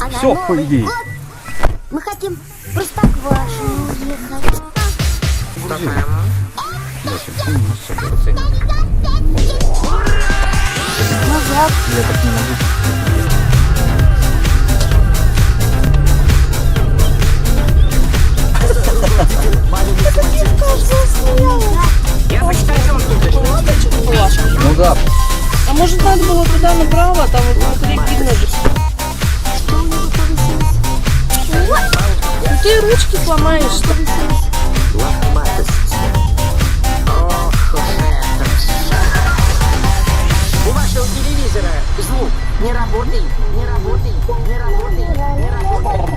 Все, по идее. Мы хотим просто к вашему уехать. Назад. Я так не могу. Ну да. А может надо было туда направо, там вот внутри кинуть? Ну ты ручки сломаешь, что ли? У вашего телевизора звук не работает, не работает, не работает, не работает.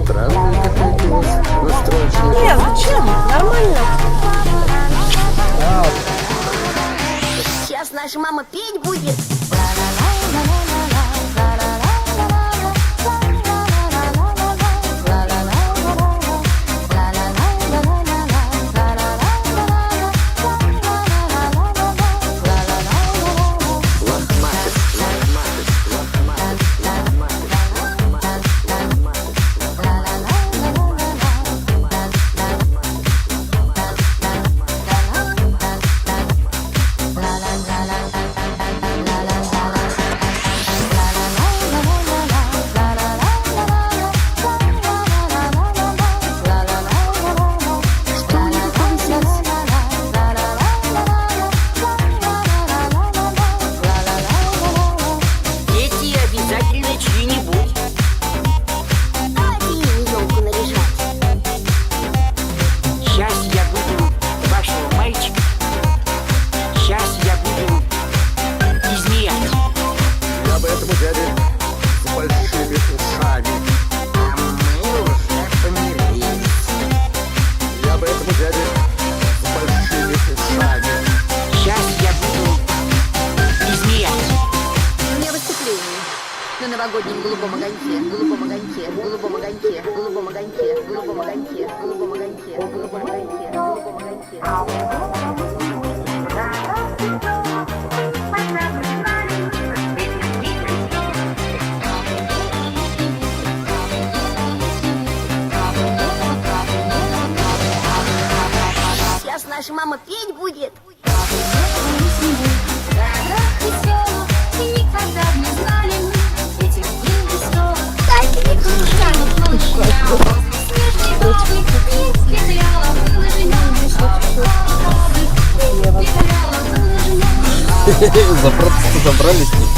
Странная какая-то у вас настроечная. Нет, зачем? Нормально. Сейчас наша мама петь будет. Дети обязательно чьи-нибудь. Давайте ей елку наряжать. Сейчас я буду вашего мальчика. Сейчас я буду изменять. Я бы этому дяде с большими ушами. А мы уже помирились. Я бы этому дяде с большими ушами. Сейчас я буду изменять. У меня выступление на новогоднем голубом огоньке, голубом огоньке, голубом огоньке, голубом огоньке, голубом огоньке, голубом огоньке, голубом огоньке, голубом огоньке. Сейчас наша мама петь будет. Просто забрались.